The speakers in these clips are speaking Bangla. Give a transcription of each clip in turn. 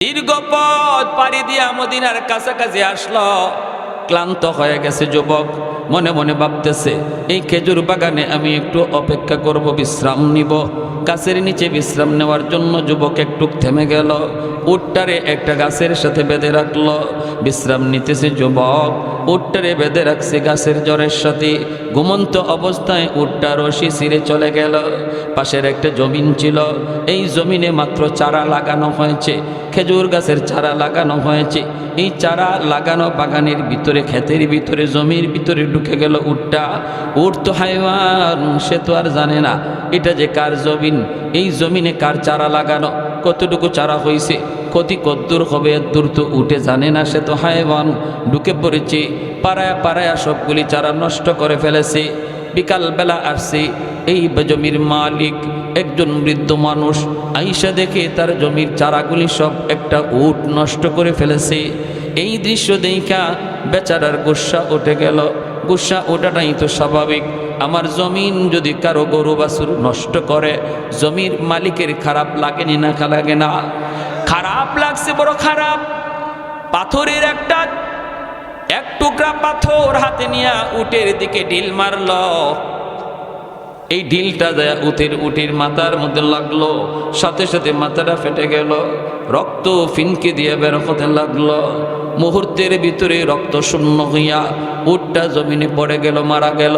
দীর্ঘ পথ পাড়ি দিয়া মদিনার কাছাকাছি আসলো। ক্লান্ত হয়ে গেছে যুবক, মনে মনে ভাবতেছে এই খেজুর বাগানে আমি একটু অপেক্ষা করব, বিশ্রাম নিব। গাছের নিচে বিশ্রাম নেওয়ার জন্য যুবক একটু থেমে গেল। উটটারে একটা গাছের সাথে বেঁধে রাখলো। বিশ্রাম নিতেছে যুবক, উটটারে বেঁধে রাখছে গাছের জড়ের সাথে। ঘুমন্ত অবস্থায় উটটা রশি ছিঁড়ে চলে গেল। পাশের একটা জমিন ছিল, এই জমিনে মাত্র চারা লাগানো হয়েছে, খেজুর গাছের চারা লাগানো হয়েছে। এই চারা লাগানো বাগানের ভিতরে, ক্ষেতের ভিতরে, জমির ভিতরে ঢুকে গেল উটটা। উট তো হাইওয়ান, সে তো আর জানে না এটা যে কার জমিন, এই জমিনে কার চারা লাগানো, কতটুকু চারা হয়েছে, কদ্দূর হবে দূর তো উঠে জানে না। সে তো হাইওয়ান, ঢুকে পড়েছে, পাড়ায়া পাড়ায়া সবগুলি চারা নষ্ট করে ফেলেছে। বিকালবেলা আসছে এই জমির মালিক, একজন বৃদ্ধ মানুষ, আইসা দেখে তার জমির চারাগুলি সব একটা উট নষ্ট করে ফেলেছে। এই দৃশ্য দেখা বেচারার গুস্সা উঠে গেল। গুস্সা ওঠাটাই তো স্বাভাবিক, আমার জমিন যদি কারো গরু বাছুর নষ্ট করে, জমির মালিকের খারাপ লাগেনি না? লাগে না? খারাপ লাগছে, বড় খারাপ। পাথরের এক টুকরা পাথর হাতে নিয়ে উটের দিকে ঢিল মারল। এই ঢিলটা যায় উটের মাথার মধ্যে লাগলো, সাথে সাথে মাথাটা ফেটে গেল, রক্ত ফিনকে দিয়ে বের হতে লাগলো। মুহূর্তের ভিতরে রক্ত শূন্য হইয়া উটটা জমিনে পড়ে গেল, মারা গেল।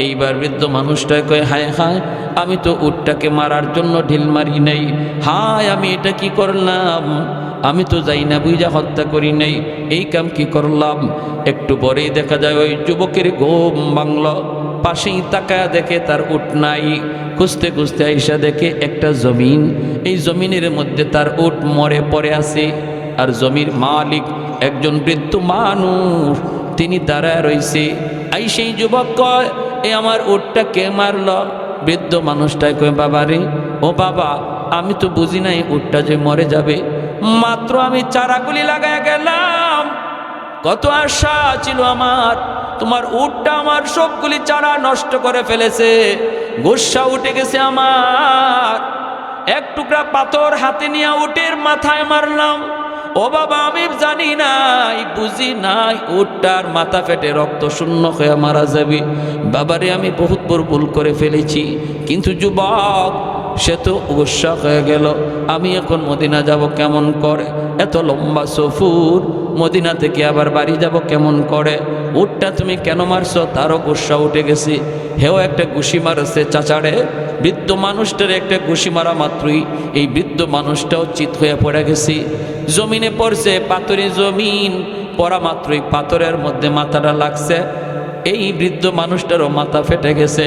এইবার বৃদ্ধ মানুষটা কয়, হায় হায়, আমি তো উটটাকে মারার জন্য ঢিল মারি নাই, হায় আমি এটা কি করলাম, আমি তো যাই না বুঝা হত্যা করি নাই, এই কাম কি করলাম। একটু পরেই দেখা যায় ওই যুবকের ঘুম ভাঙল। পাশেই তাকায় দেখে তার উট নাই। খুঁজতে খুঁজতে আইসা দেখে একটা জমিন, এই জমিনের মধ্যে তার উট মরে পড়ে আছে। আর জমির মালিক একজন বৃদ্ধ মানুষ, তিনি দাঁড়ায় রয়েছে। আই সেই যুবক কয়, এ আমার উটটা কে মারল? বৃদ্ধ মানুষটাই কয়, বাবা রে, ও বাবা, আমি তো বুঝি নাই উটটা যে মরে যাবে, মাত্র আমি চারাগুলি লাগায় গেলাম, কত আশা ছিল আমার, তোমার উটটা আমার সবগুলি চারা নষ্ট করে ফেলেছে, গুস্সা উঠে গেছে আমার। এক টুকরা পাথর হাতে নিয়ে উটের মাথায় মারলাম, ও বাবা আমি জানি নাই, বুঝি নাই উটটার মাথা ফেটে রক্ত শূন্য হয়ে মারা যাবে। বাবারে আমি বহুত বড় ভুল করে ফেলেছি। কিন্তু যুবক, সে তো গুস্সা হয়ে গেল, আমি এখন মদিনা যাব কেমন করে? এত লম্বা সফর, মদিনা থেকে আবার বাড়ি যাব কেমন করে? উটটা তুমি কেন মারছো? তারও গুস্সা উঠে গেছে। হেও একটা ঘুষি মারছে চাচাড়ে। বৃদ্ধ মানুষটার একটা ঘুষি মারা মাত্রই এই বৃদ্ধ মানুষটাও চিত হয়ে পড়ে গেছে, জমিনে পড়ছে। পাথরের জমিন পড়া মাত্রই পাথরের মধ্যে মাথাটা লাগছে। এই বৃদ্ধ মানুষটারও মাথা ফেটে গেছে,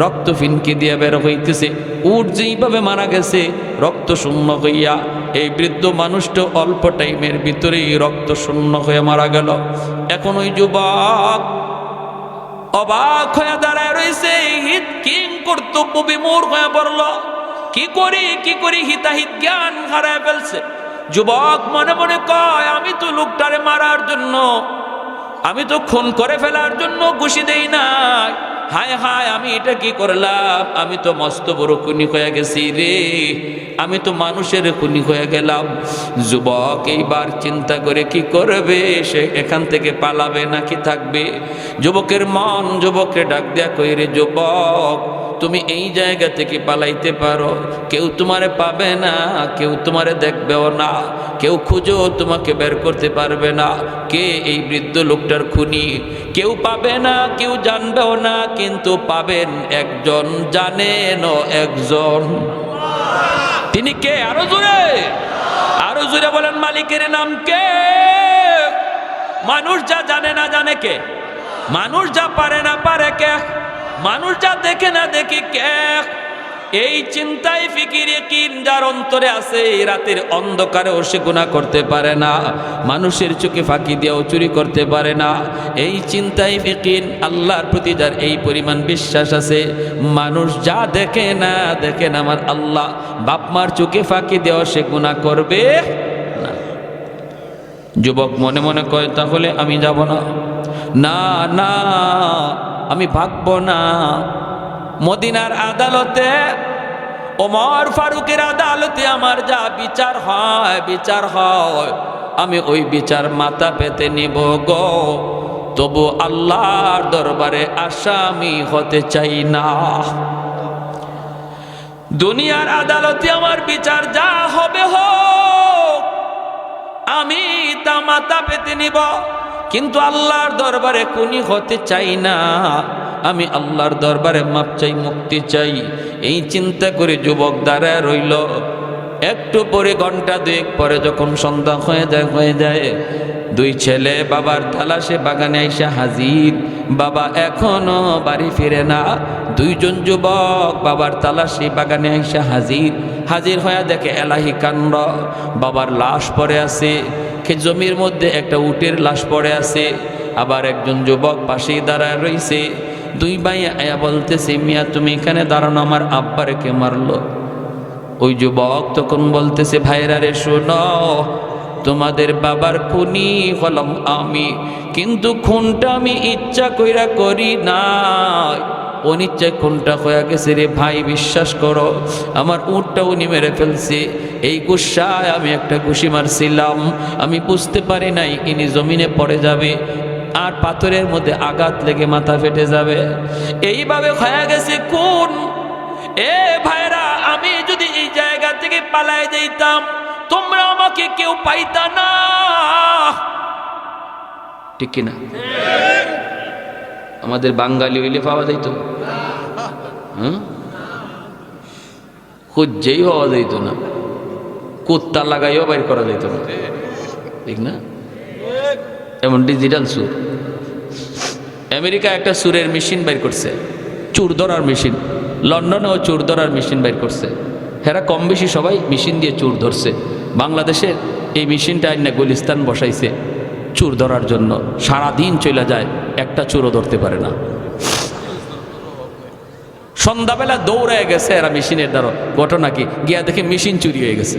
রক্ত ফিনকি দিয়ে বের হইতেছে। উট যেইভাবে মারা গেছে রক্ত শূন্য হইয়া, এই বৃদ্ধ মানুষটা অল্প টাইমের ভিতরেই রক্ত শূন্য হয়ে মারা গেল। এখন ওই যুবক অবাক হয়ে দাঁড়ায় রয়েছে, হিত কিং কর্তব্য বিমূঢ় হয়ে পড়ল। কি করি হিতাহিত জ্ঞান হারায় ফেলছে। যুবক মনে মনে কয়, আমি তো লোকটারে মারার জন্য, আমি তো খুন করে ফেলার জন্য ঘুষি দেই নাই, হায় হায় আমি এটা কি করলাম, আমি তো মস্ত বড় খুনি হয়ে গেছি রে, আমি তো মানুষের খুনি হয়ে গেলাম। যুবক এইবার চিন্তা করে কি করবে, সে এখান থেকে পালাবে নাকি থাকবে? যুবকের মন যুবককে ডাক দেয়া কই, রে যুবক, তুমি এই জায়গা থেকে পালাইতে পারো, কেউ তোমারে পাবে না, কেউ তোমারে দেখবেও না, কেউ খুঁজো তোমাকে বের করতে পারবে না কে এই বৃদ্ধ লোকটার খুনি, কেউ পাবে না, কেউ জানবেও না, কিন্তু পাবেন একজন, জানেন একজন। তিনি কে? আরো জোরে বলেন, মালিকের নাম কে? মানুষ যা জানে না জানে কে? মানুষ যা পারে না পারে কে? মানুষ যা দেখে না দেখি কে? এই চিন্তায় ফিকির ইয়াকিন যার অন্তরে আছে, এই রাতের অন্ধকারেও সে গুনাহ করতে পারে না, মানুষের চোখে ফাঁকি দিয়েও চুরি করতে পারে না। এই চিন্তায় ফিকির আল্লাহর প্রতি যার এই পরিমাণ বিশ্বাস আছে, মানুষ যা দেখে না আমার আল্লাহ বাপ মার চোখে ফাঁকি দিয়েও সে গুনাহ করবে না। যুবক মনে মনে কয়, তাহলে আমি যাব না, না না আমি ভাগবো না। মদিনার আদালতে ওমর ফারুকের আদালতে আমার যা বিচার হয় আমি ওই বিচার মাথা পেতে নিব গো, তবু আল্লাহর দরবারে আসামি হতে চাই না। দুনিয়ার আদালতে আমার বিচার যা হবে হোক, আমি তা মাথা পেতে নিব, কিন্তু আল্লাহর দরবারে খুনি হতে চাই না। আমি আল্লাহর দরবারে মাপ চাই, মুক্তি চাই। এই চিন্তা করে যুবক দাঁড়ায় রইল। একটু পরে, ঘন্টা দুয়েক পরে যখন সন্ধ্যা হয়ে যায়, দুই ছেলে বাবার তালাশে বাগানে আইসা হাজির। বাবা এখনো বাড়ি ফিরে না। দুইজন যুবক বাবার তালাশে বাগানে আইসা হাজির হয়ে দেখে এলাহি কাণ্ড। বাবার লাশ পড়ে আছে, জমির মধ্যে একটা উটের লাশ পড়ে আছে। আবার একজন যুবক পাশেই দাঁড়ায় রইছে। দুই ভাই আয়া বলতেছে, মিয়া তুমি এখানে দাঁড়ানো, আমার আব্বারে কে মারলো? ওই যুবক তখন বলতেছে, ভাইরা রে শোনো, তোমাদের বাবার খুনি হলাম আমি, কিন্তু খুনটা আমি ইচ্ছা কইরা করি নাই, অনিচ্ছায় খুনটা হয়ে গেছে রে ভাই, বিশ্বাস করো। আমার উটটা উনি মেরে ফেলছে। এই গুসায় আমি একটা ঘুষি মারছিলাম, আমি বুঝতে পারি নাই ইনি জমিনে পড়ে যাবে আর পাথরের মধ্যে আঘাত লেগে মাথা ফেটে যাবে। এইভাবে হয়ে গেছে খুন। এ ভাইরা, আমি যদি এই জায়গা থেকে পালায় যাইতাম, তোমরা আমাকে কেউ পাইতা না, ঠিক কিনা? আমাদের বাঙালি হইলে পাওয়া যাইতো, খুঁজেই পাওয়া যাইত না, কুত্তা লাগাইও বাইর করা যাইত না, ঠিক না? এমন ডিজিটাল সুর। আমেরিকা একটা সুরের মেশিন বাইর করছে, চুর ধরার মেশিন। লন্ডনেও চুর ধরার মেশিন বাইর করছে। হেরা কম বেশি সবাই মেশিন দিয়ে চুর ধরছে। বাংলাদেশে এই মেশিনটা আইনা গুলিস্তান বসাইছে চুর ধরার জন্য। সারাদিন চলে যায়, একটা চুরও ধরতে পারে না। সন্ধ্যাবেলা দৌড়ায় গেছে এরা মেশিনের দ্বারা। ঘটনা কি? গিয়া দেখে মেশিন চুরি হয়ে গেছে।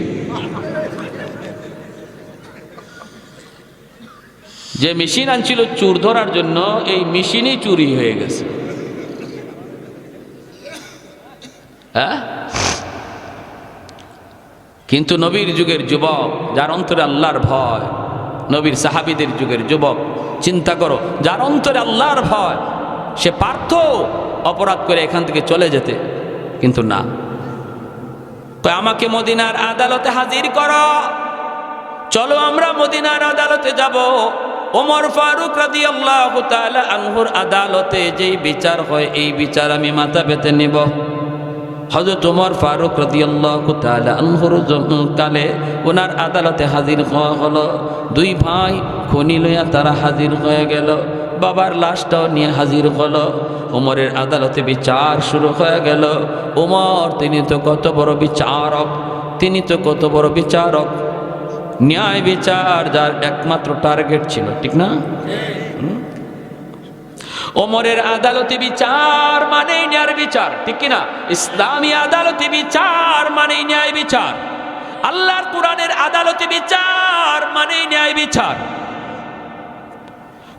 যে মেশিন আনছিল চুর ধরার জন্য, এই মেশিনই চুরি হয়ে গেছে। হ্যাঁ, কিন্তু নবীর যুগের যুবক, যার অন্তরে আল্লাহর ভয়, নবীর সাহাবীদের যুগের যুবক, চিন্তা করো, যার অন্তরে আল্লাহর ভয়, সে পারত অপরাধ করে এখান থেকে চলে যেতে, কিন্তু না। তো আমাকে মদিনার আদালতে হাজির করো, চলো আমরা মদিনার আদালতে যাব। ওমর ফারুক রাদিয়াল্লাহু তাআলা আনহুর আদালতে যেই বিচার হয়, এই বিচার আমি মাথা পেতে নিব। হযরত ওমর ফারুক রাদিয়াল্লাহু তাআলা আনহুর কালে ওনার আদালতে হাজির হওয়া হলো। দুই ভাই খনি লইয়া তারা হাজির হয়ে গেল। বাবার লাশটাও নিয়ে হাজির হলো। ওমরের আদালতে বিচার শুরু হয়ে গেল। ওমর তিনি তো কত বড় বিচারক, তিনি তো কত বড় বিচারক। ন্যায় বিচার যার একমাত্র টার্গেট ছিল, ঠিক না? ওমরের আদালতে বিচার মানেই ন্যায় বিচার, ঠিক কিনা? ইসলামী আদালতে বিচার মানেই ন্যায় বিচার। আল্লাহর কোরআনের আদালতে বিচার মানেই ন্যায় বিচার।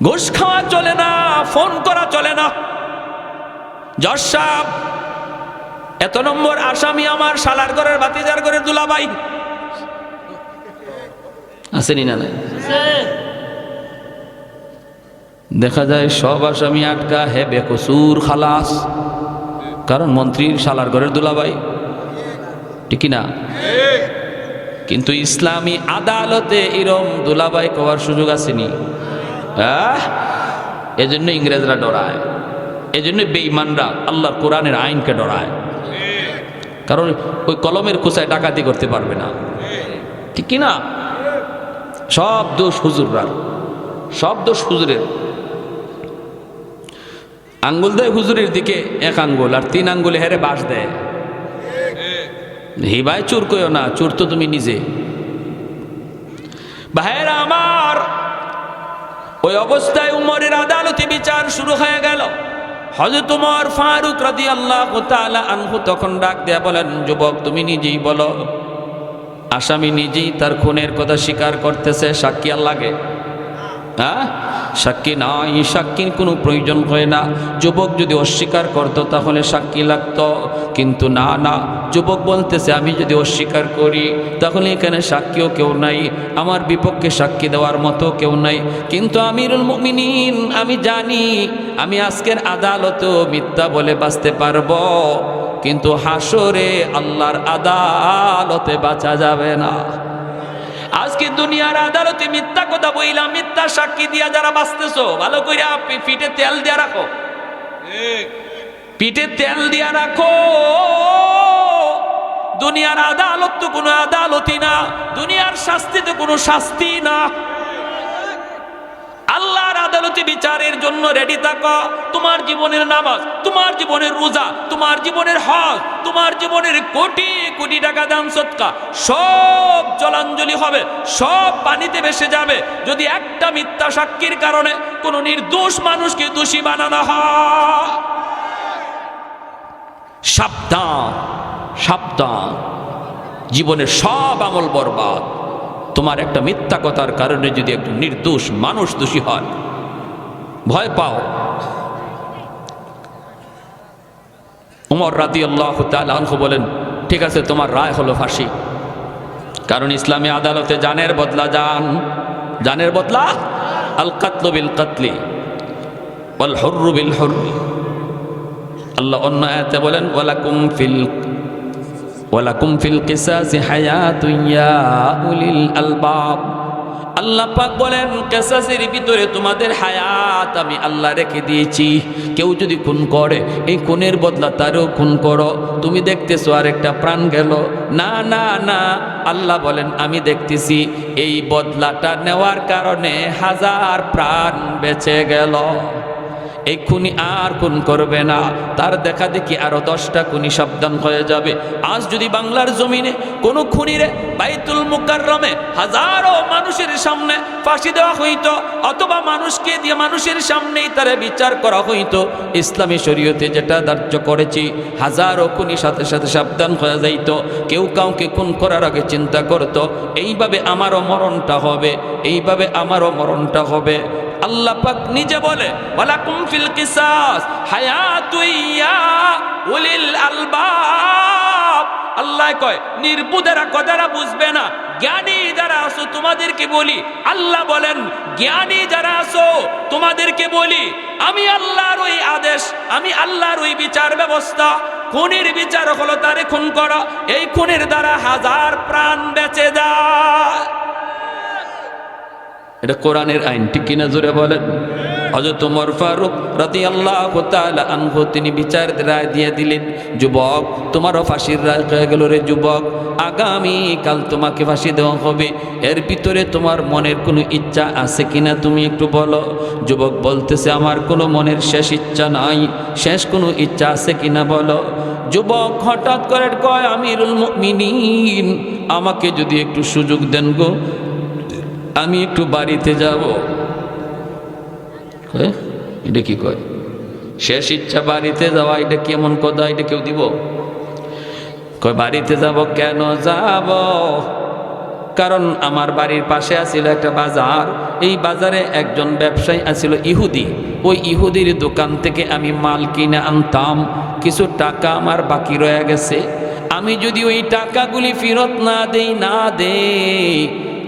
ঘুষ খাওয়া চলে না, ফোন করা চলে না। জজ সাহেব, এত নম্বর আসামি আমার শালার ঘরের ভাতিজার ঘরের দুলাভাই, আসেনি না? দেখা যায় সব আসামি আটকা, হে বেকসুর খালাস, কারণ মন্ত্রীর শালার ঘরের দুলাভাই, ঠিক না? কিন্তু ইসলামী আদালতে এরম দুলাভাই কওয়ার সুযোগ আসেনি। এজন্য ইংরেজরা ডরায়, এজন্য বেঈমানরা আল্লাহর কোরআনের আইনকে ডরায়, কারণ ওই কলমের কুচায় ডাকাতি করতে পারবে না, ঠিক না? সব দোষ হুজুররার, সব দোষ হুজুরের। আঙ্গুল দেয় হুজুরের দিকে এক আঙ্গুল, আর তিন আঙ্গুলে হেরে বাস দেয়। হিবায় চুর কইও না, চুর তো তুমি নিজে। ভাইয়েরা আমার, ওই অবস্থায় উমরের আদালতে বিচার শুরু হয়ে গেল। হযরত ওমর ফারুক রাদিয়াল্লাহু তাআলা আনহু তখন ডাক দেয়া বলেন, যুবক তুমি নিজেই বলো, আসামি নিজেই তার খুনের কথা স্বীকার করতেছে, সাক্ষী আর লাগে? হ্যাঁ, সাক্ষী নাই, সাক্ষীর কোনো প্রয়োজন হয় না। যুবক যদি অস্বীকার করতো তাহলে সাক্ষী লাগতো, কিন্তু না না, যুবক বলতেছে আমি যদি অস্বীকার করি তাহলে এখানে সাক্ষীও কেউ নাই, আমার বিপক্ষে সাক্ষী দেওয়ার মতো কেউ নাই। কিন্তু আমিরুল মুমিনিন, আমি জানি আমি আজকের আদালতেও মিথ্যা বলে বাঁচতে পারবো, কিন্তু হাসরে আল্লাহর আদালতে বাঁচা যাবে না। আজকে দুনিয়ার আদালতে মিথ্যা কথা বইলাম, মিথ্যা সাক্ষী দিয়া যারা বাঁচতেছো, ভালো করে পিঠে তেল দিয়া রাখো, পিঠে তেল দিয়া রাখো। দুনিয়ার আদালত তো কোনো আদালতই না, দুনিয়ার শাস্তি তো কোনো শাস্তি না। আল্লাহর আদালতে বিচারের জন্য রেডি থাকো। তোমার জীবনের নামাজ, তোমার জীবনের রোজা, তোমার জীবনের হজ, তোমার জীবনের কোটি কোটি টাকা দান সদকা সব জলাঞ্জলি হবে, সব পানিতে ভেসে যাবে যদি একটা মিথ্যা সাক্ষীর কারণে কোনো নির্দোষ মানুষকে দোষী বানানো হয়। সাবধান, সাবধান, জীবনের সব আমল বরবাদ। তোমার একটা মিথ্যা কথার কারণে যদি একজন নির্দোষ মানুষ দোষী হয়, ভয় পাও। উমর রাদিয়াল্লাহু তাআলা আনহু বলেন, ঠিক আছে তোমার রায় হলো ফাঁসি, কারণ ইসলামী আদালতে জানের বদলা জান, জানের বদলা আল কাতলু বিল কাতলি ওয়াল হুররু বিল হুররি। আল্লাহ অন্য আয়াতে বলেন ওয়ালাকুম ফিল কিসাসি হায়াতুন ইয়া উলিল আলবাব। আল্লাহ পাক বলেন কিসাসের ভিতরে তোমাদের হায়াত আমি আল্লাহ রেখে দিয়েছি। কেউ যদি খুন করে এই খুনের বদলা তারও খুন করো। তুমি দেখতেছো আরেকটা প্রাণ গেল, না না না, আল্লাহ বলেন আমি দেখতেছি এই বদলাটা নেওয়ার কারণে হাজার প্রাণ বেঁচে গেল। এই খুনি আর খুন করবে না, তার দেখা দেখি আরো 10টা খুনি সাবধান হয়ে যাবে। আজ যদি বাংলার জমিনে কোনো খুনিরে বাইতুল মুকাররমে হাজারো মানুষের সামনে ফাঁসি দেওয়া হইতো, অথবা মানুষকে দিয়ে মানুষের সামনেই তারে বিচার করা হইতো, ইসলামী শরীয়তে যেটা ধার্য করেছি, হাজারো খুনি সাথে সাথে সাবধান হয়ে যাইতো। কেউ কাউকে খুন করার আগে চিন্তা করতো এইভাবে আমারও মরণটা হবে, এইভাবে আমারও মরণটা হবে। আল্লাহ পাক নিজে বলে ওয়ালাকুম ফিল কিসাস হায়াতুন ইয়া উলিল আলবাব। আল্লাহ কয় নির্বুধেরা কথাটা বুঝবে না, জ্ঞানী যারা আছো তোমাদেরকে বলি। আল্লাহ বলেন জ্ঞানী যারা আছো তোমাদেরকে বলি, আমি আল্লাহর ওই আদেশ, আমি আল্লাহর ওই বিচার ব্যবস্থা, খুনের বিচার হলো তারে খুন করা, এই খুনের দ্বারা হাজার প্রাণ বেঁচে যায়। এটা কোরআনের আইন, ঠিক কিনা জোরে বলেন। হযরত ওমর ফারুক রাদিয়াল্লাহু তাআলা আনহু তিনি বিচার রায় দিয়ে দিলেন, যুবক তোমারও ফাঁসির রায় হয়ে গেল রে যুবক, আগামী কাল তোমাকে ফাঁসি দেওয়া হবে। এর ভিতরে তোমার মনের কোনো ইচ্ছা আছে কিনা তুমি একটু বলো। যুবক বলতেছে আমার কোনো মনের শেষ ইচ্ছা নাই, শেষ কোনো ইচ্ছা আছে কিনা বলো। যুবক হঠাৎ করে কয় আমিরুল মুমিনিন আমাকে যদি একটু সুযোগ দেন গো, আমি একটু বাড়িতে যাব। এটা কি কয় শেষ ইচ্ছা বাড়িতে যাওয়া, এটা কেমন কথা, এটা কেউ দিব? কয় বাড়িতে যাব। কেন যাব? কারণ আমার বাড়ির পাশে আছিল একটা বাজার, এই বাজারে একজন ব্যবসায়ী আছিল ইহুদি, ওই ইহুদির দোকান থেকে আমি মাল কিনে আনতাম, কিছু টাকা আমার বাকি রয়ে গেছে। আমি যদি ওই টাকাগুলি ফেরত না দেই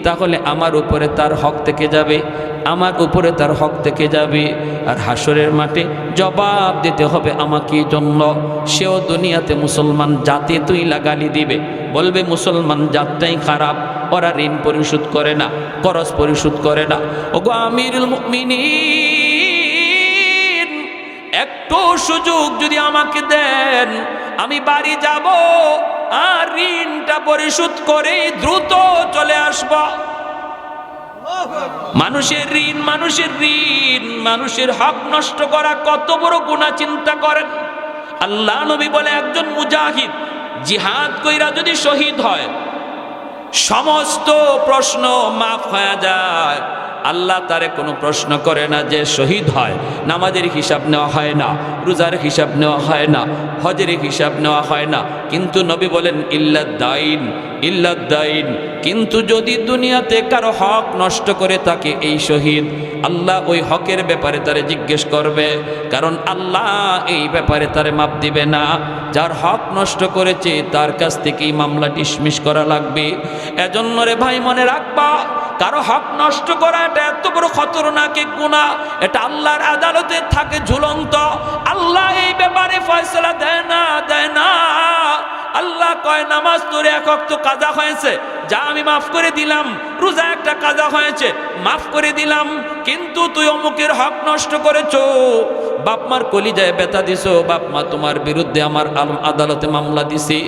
তাহলে আমার উপরে তার হক থেকে যাবে, আমার উপরে তার হক থেকে যাবে, আর হাসরের মাঠে জবাব দিতে হবে আমাকে জন্য। সেও দুনিয়াতে মুসলমান জাতি তুই লাগালি দিবে, বলবে মুসলমান জাতটাই খারাপ, ওরা ঋণ পরিশোধ করে না, খরচ পরিশোধ করে না। ওগো আমিরুল মুমিনিন একটু সুযোগ যদি আমাকে দেন, আমি বাড়ি যাব আর ঋণটা পরিশোধ করে দ্রুত চলে আসব। মানুষের ঋণ, মানুষের হক নষ্ট করা কত বড় গুনাহ চিন্তা করেন। আল্লাহ নবী বলে একজন মুজাহিদ জিহাদ কইরা যদি শহীদ হয় সমস্ত প্রশ্ন মাফ হয়ে যায়, আল্লাহ তারে কোনো প্রশ্ন করে না। যে শহীদ হয় নামাজের হিসাব নেওয়া হয় না, রোজার হিসাব নেওয়া হয় না, হজের হিসাব নেওয়া হয় না। কিন্তু নবী বলেন ইল্লাদ্দাইন, ইল্লাদ্দাইন, কিন্তু যদি দুনিয়াতে কারো হক নষ্ট করে থাকে এই শহীদ, আল্লাহ ওই হকের ব্যাপারে তারে জিজ্ঞেস করবে, কারণ আল্লাহ এই ব্যাপারে তারে মাপ দিবে না। যার হক নষ্ট করেছে তার কাছ থেকেই মামলা ডিসমিস করা লাগবে। এজন্য রে ভাই মনে রাখবা, কারো হক নষ্ট করা এটা এত বড় খতরনাক এক গুনাহ, এটা আল্লাহর আদালতে থাকে ঝুলন্ত। আল্লাহ এই ব্যাপারে ফয়সালা দেয় না, দেয় না। আল্লাহ কয় নামাজ তোর এক ওয়াক্ত কাজা হয়েছে, যা আমি মাফ করে দিলাম। রোজা একটা কাজা হয়েছে, মাফ করে দিলাম। কিন্তু তুই অমুকের হক নষ্ট করেছো, বাপ মার কলিজায় ব্যথা দিছো, বাপ মা তোমার বিরুদ্ধে আমার আদালতে মামলা দিছে।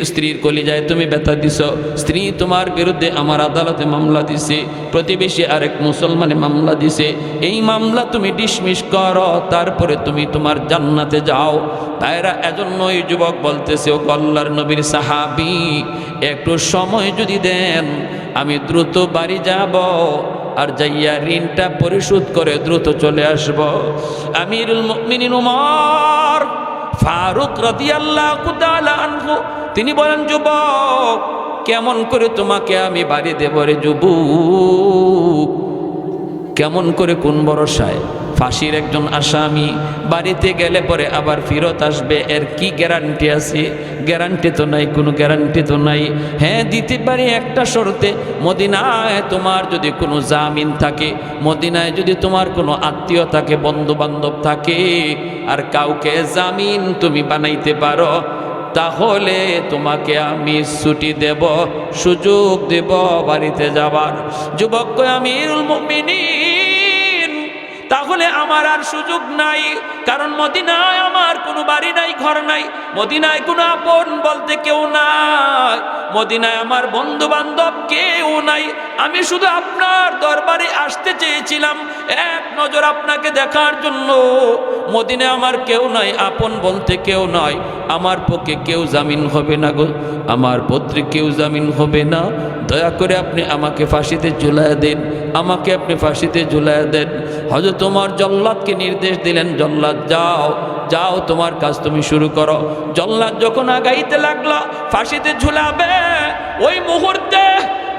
স্ত্রীর কলিজায় তুমি ব্যথা দিছ, স্ত্রী তোমার বিরুদ্ধে আমার আদালতে মামলা দিছে, প্রতিবেশী আরেক মুসলমানে মামলা দিছে। এই মামলা তুমি ডিসমিস করো, তারপরে তুমি তোমার জান্নাতে যাও। তাইরা এজন্য ওই যুবক বলতেছে, ও আল্লাহর নবীর সাহাবী, একটু সময় যদি দেন আমি দ্রুত বাড়ি যাব, আর যাইয়া ঋণটা পরিশোধ করে দ্রুত চলে আসব। আমিরুল মুমিনিন উমর ফারুক রাদিয়াল্লাহু তাআলা আনহু তিনি বলেন, যুবক কেমন করে তোমাকে আমি বাড়ি দেব রে যুবক, কেমন করে, কোন ভরসায়? ফাঁসির একজন আসামি বাড়িতে গেলে পরে আবার ফেরত আসবে, এর কি গ্যারান্টি আছে? গ্যারান্টি তো নাই, কোনো গ্যারান্টি তো নাই। হ্যাঁ দিতে পারি একটা শর্তে, মদিনায় তোমার যদি কোনো জামিন থাকে, মদিনায় যদি তোমার কোনো আত্মীয় থাকে, বন্ধু বান্ধব থাকে, আর কাউকে জামিন তুমি বানাইতে পারো, তাহলে তোমাকে আমি ছুটি দেব, সুযোগ দেব বাড়িতে যাবার। যুবক কয়, আমিরুল মুমিনিন, তাহলে আমার আর সুযোগ নাই, কারণ মদিনায় আমার কোনো বাড়ি নাই, ঘর নাই, মদিনায় কোনো আপন বলতে কেউ নাই, মদিনায় আমার বন্ধু বান্ধব কেউ নাই। আমি শুধু আপনার দরবারে আসতে চেয়েছিলাম এক নজর আপনাকে দেখার জন্য। মদিনায় আমার কেউ নাই, আপন বলতে কেউ নাই, আমার পক্ষে কেউ জামিন হবে না গো, আমার পত্রে কেউ জামিন হবে না। দয়া করে আপনি আমাকে ফাঁসিতে ঝুলাইয়া দেন, আমাকে আপনি ফাঁসিতে ঝুলাইয়া দেন। হযরত ওমর জল্লাদকে নির্দেশ দিলেন, জল্লাদ যাও, যাও তোমার কাজ তুমি শুরু করো। জল্লাদ যখন আগাইতে লাগলো ফাঁসিতে ঝুলাবে, ওই মুহূর্তে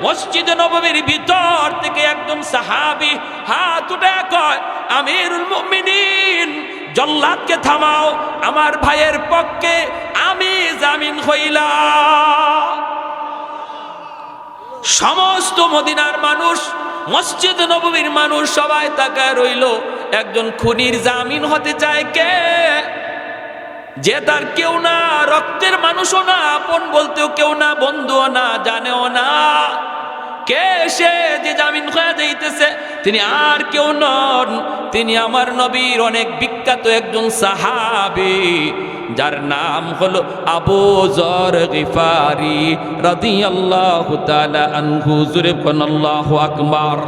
মসজিদে নববীর ভিতর থেকে একজন সাহাবী হাত উঠে কয়, আমিরুল মুমিনিন, জল্লাদকে থামাও, আমার ভাইয়ের পক্ষে আমি জামিন হইলাম। সমস্ত মদিনার মানুষ, মসজিদ নববীর মানুষ সবাই তাকায় রইল। একজন খুনির জামিন হতে চায় কে? যে তার কেউ না, রক্তের মানুষও না, আপন বলতেও কেউ না, বন্ধুও না, জানেও না। কে সে যে জামিন হয়ে যাইতেছে? তিনি আর কেউ নন, তিনি আমার নবীর অনেক বিখ্যাত একজন সাহাবী, যার নাম হলো আবু যর গিফারি রাদিয়াল্লাহু তাআলা আনহু। জোরে বলেন আল্লাহু আকবার।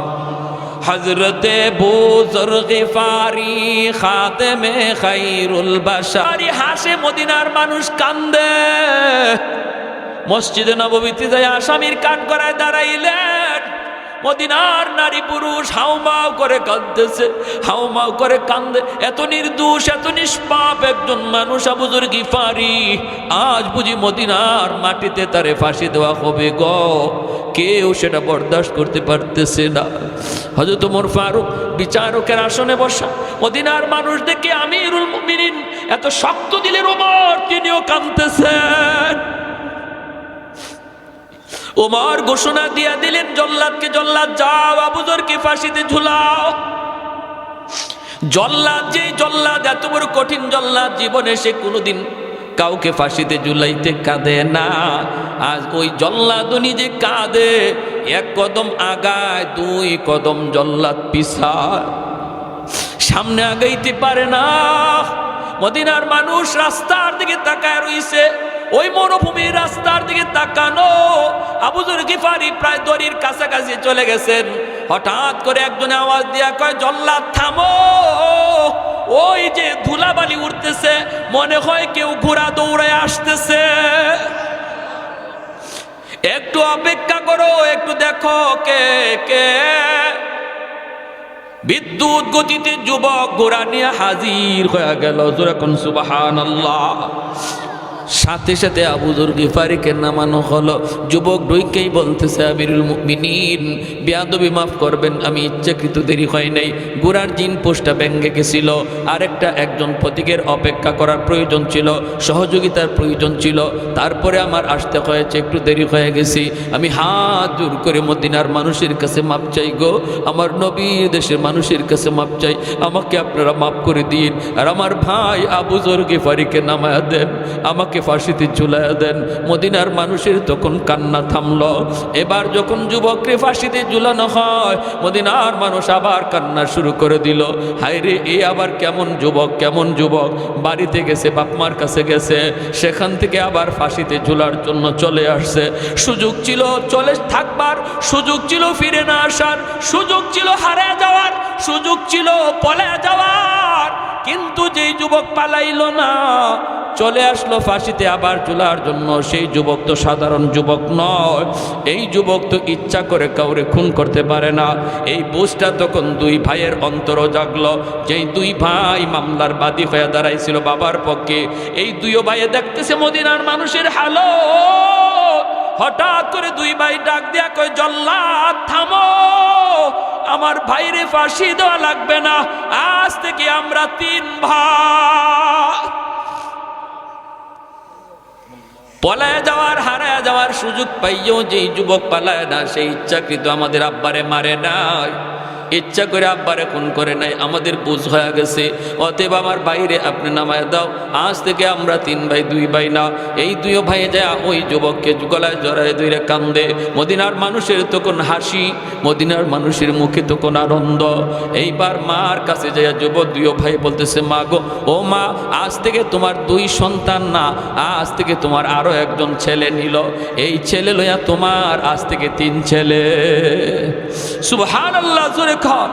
হযরতে আবু যর গিফারি খাদেমে খায়রুল বাশার হাসে, মদিনার মানুষ কান্দে। মসজিদে নববীতে যায় আসামির কাঠগড়ায় দাঁড়াইলেন, মদিনার নারী পুরুষ হাউমাউ করে কাঁদতেছে, হাউমাউ করে কান্দে। এত নির্দোষ, এত নিষ্পাপ একজন মানুষ আবু যর গিফারি, আজ বুঝি মদিনার মাটিতে তারে ফাঁসি দেওয়া হবে গো। কেউ সেটা বরদাস্ত করতে পারতেছে না। হযরত ওমর ফারুক বিচারকের আসনে বসা, মদিনার মানুষ দেখে আমিরুল মুমিনিন এত শক্ত দিলের ওমর, তিনিও কাঁদতেছেন। ওমর ঘোষণা দিয়া দিলেন জল্লাদকে, জল্লাদ যাও আবু যরকে ফাঁসিতে ঝুলাও। জল্লাদ, যে জল্লাদ এত বড় কঠিন জল্লাদ, জীবনে সে কোনোদিন কাউকে ফাঁসিতে ঝুলাইতে কাঁদে না। আজ ওই জল্লাদ নিজে কাঁদে, এক কদম আগায়, দুই কদম জল্লাদ পিছায়, সামনে আগাইতে পারে না। মদিনার মানুষ রাস্তার দিকে তাকায় রইছে, ওই মরুভূমির রাস্তার দিকে তাকানো। আবু যর গিফারি প্রায় দড়ির কাছাকাছি চলে গেছেন। হঠাৎ করে একজন আওয়াজ দিয়া কয়, জল্লাদ থামো, ওই যে ধুলাবালি উঠতেছে, মনে হয় কেউ ঘোড়া দৌড়ায় আসতেছে, একটু অপেক্ষা করো, একটু দেখো কে কে। বিদ্যুৎ গতিতে যুবক ঘোড়া নিয়ে হাজির হয়ে গেল। যখন সুবহানাল্লাহ, সাথে সাথে আবু যর গিফারিকে নামানো হলো। যুবক ডইকেই বলতেছে, আমিরুল মুমিনিন বেয়াদবি মাফ করবেন, আমি ইচ্ছাকৃত দেরি হয় নাই, ঘোড়ার জিন পোস্টটা ভেঙে গেছিল, একজন প্রতীকের অপেক্ষা করার প্রয়োজন ছিল, সহযোগিতার প্রয়োজন ছিল, তারপরে আমার আসতে হয়েছে, একটু দেরি হয়ে গেছি। আমি হাত জোর করে মদিনার মানুষের কাছে মাপ চাই গো, আমার নবীর দেশের মানুষের কাছে মাপ চাই, আমাকে আপনারা মাফ করে দিন, আর আমার ভাই আবু যর গিফারিকে নামায়া দেন, আমাকে ফাঁসিতে ঝুলাইয়া দেন। মদিনার মানুষের তখন কান্না থামলো। এবার যখন যুবককে ফাঁসিতে ঝুলানো হয়, মদিনার মানুষ আবার কান্না শুরু করে দিল। হায় রে, এই আবার কেমন যুবক, কেমন যুবক, বাড়িতে গেছে, বাপমার কাছে গেছে, সেখান থেকে আবার ফাঁসিতে ঝুলার জন্য চলে আসছে। সুযোগ ছিল চলে থাকবার, সুযোগ ছিল ফিরে না আসার, সুযোগ ছিল হারিয়ে যাওয়ার, সুযোগ ছিল পলায় যাওয়ার, কিন্তু যেই যুবক পালাইল না, চলে আসলো ফাঁসিতে আবার ঝুলার জন্য, সেই যুবক তো সাধারণ যুবক নয়। এই যুবক তো ইচ্ছা করে কাউরে খুন করতে পারে না। এই বুঝটা তখন দুই ভাইয়ের অন্তরও জাগলো। যেই দুই ভাই মামলার বাদী হয়ে দাঁড়াইছিল বাবার পক্ষে, এই দুইও ভাইয়ে দেখতেছে মদিনার মানুষের হালত। হঠাৎ করে দুই ভাই ডাক দিয়া কয়, জল্লাদ থামো, আমার ভাইরে ফাঁসি দেওয়া লাগবে না, আজ থেকে আমরা তিন ভাই। পলায় যাওয়ার, হারায় যাওয়ার সুযোগ পাইও যেই যুবক পালায় না, সেই ইচ্ছাকৃত আমাদের আব্বারে মারে নাই, ইচ্ছা করে আব্বারে খুন করে নাই, আমাদের বুঝ হয়ে গেছে। অতএব আমার বাইরে আপনি নামায় দাও, আজ থেকে আমরা তিন ভাই দুই ভাই না। এই দুই ভাই যায় ওই যুবককে গলায় জড়ায় ধরে কান্দে। মদিনার মানুষের তখন হাসি, মদিনার মানুষের মুখে তখন আনন্দ। এইবার মার কাছে যায় যুবক দুই ভাই বলতেছে, মা গো, ও মা, আজ থেকে তোমার দুই সন্তান না, আজ থেকে তোমার আরো একজন ছেলে নিল, এই ছেলে লইয়া তোমার আজ থেকে তিন ছেলে। সুবহানাল্লাহ, জোরে খান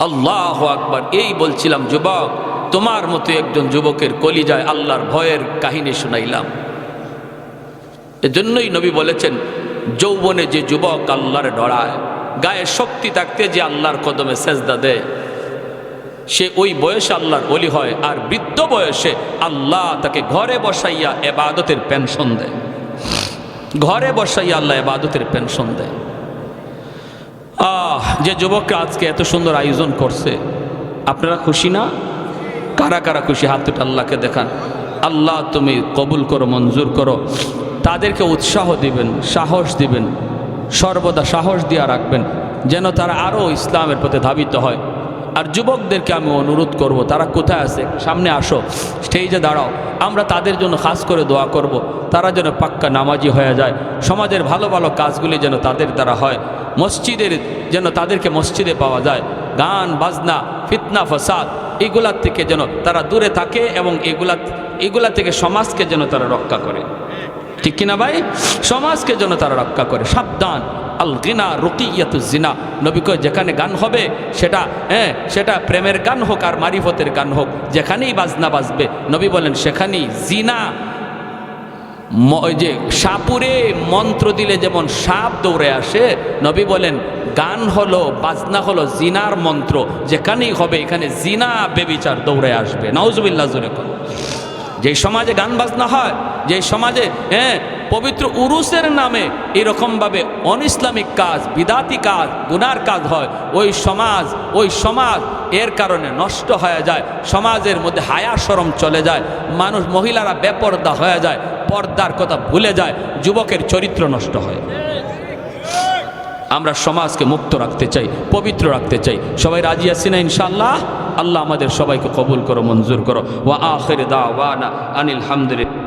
আল্লাহু আকবার। এই বলছিলাম যুবক, তোমার মতো একজন যুবকের কলিজায় আল্লাহর ভয়ের কাহিনী শুনাইলাম। এজন্যই নবী বলেছেন, যৌবনে যে যুবক আল্লাহর ডরায়, গায়ে শক্তি থাকতে যে আল্লাহর কদমে সেজদা দেয়, সে ওই বয়সে আল্লাহর ওলি হয়। আর বৃদ্ধ বয়সে আল্লাহ তাকে ঘরে বসাইয়া ইবাদতের পেনশন দেয়, ঘরে বসাইয়া আল্লাহ ইবাদতের পেনশন দেয়। যে যুবকরা আজকে এত সুন্দর আয়োজন করছে, আপনারা খুশি না? কারা কারা খুশি? হাত দুটো আল্লাহকে দেখান। আল্লাহ তুমি কবুল করো, মঞ্জুর করো। তাদেরকে উৎসাহ দিবেন, সাহস দিবেন, সর্বদা সাহস দিয়া রাখবেন, যেন তারা আরও ইসলামের প্রতি ধাবিত হয়। আর যুবকদেরকে আমি অনুরোধ করব, তারা কোথায় আছে সামনে আসো, স্টেজে দাঁড়াও, আমরা তাদের জন্য খাস করে দোয়া করব, তারা যেন পাক্কা নামাজি হয়ে যায়, সমাজের ভালো ভালো কাজগুলি যেন তাদের দ্বারা হয়, মসজিদের যেন তাদেরকে মসজিদে পাওয়া যায়, গান বাজনা ফিতনা ফসাদ এগুলার থেকে যেন তারা দূরে থাকে, এবং এগুলা থেকে সমাজকে যেন তারা রক্ষা করে। ঠিক কিনা ভাই? সমাজকে যেন তারা রক্ষা করে। সাবধান, আল গিনা রুকিয়াতুজ জিনা। নবী কয়, যেখানে গান হবে সেটা প্রেমের গান হোক আর মারিফতের গান হোক, যেখানেই বাজনা বাজবে, নবী বলেন সেখানেই জিনা। ওই যে সাপুরে মন্ত্র দিলে যেমন সাপ দৌড়ে আসে, নবী বলেন গান হলো, বাজনা হলো জিনার মন্ত্র, যেখানেই হবে এখানে জিনা বেবিচার দৌড়ে আসবে। নাউজুবিল্লাহ জোরে কোন। যে সমাজে গান বাজনা হয়, যে সমাজে পবিত্র উরুসের নামে এরকমভাবে অন ইসলামিক কাজ, বিদাতি কাজ, গুনার কাজ হয়, ওই সমাজ এর কারণে নষ্ট হয়ে যায়। সমাজের মধ্যে হায়া শরম চলে যায়, মানুষ মহিলারা বেপর্দা হয়ে যায়, পর্দার কথা ভুলে যায়, যুবকের চরিত্র নষ্ট হয়। আমরা সমাজকে মুক্ত রাখতে চাই, পবিত্র রাখতে চাই। সবাই রাজি আছি না ইনশাআল্লাহ? আল্লাহ আমাদের সবাইকে কবুল করো, মঞ্জুর করো। ওয়া আখির দাওয়ানা আনিল হামদুলিল্লাহ।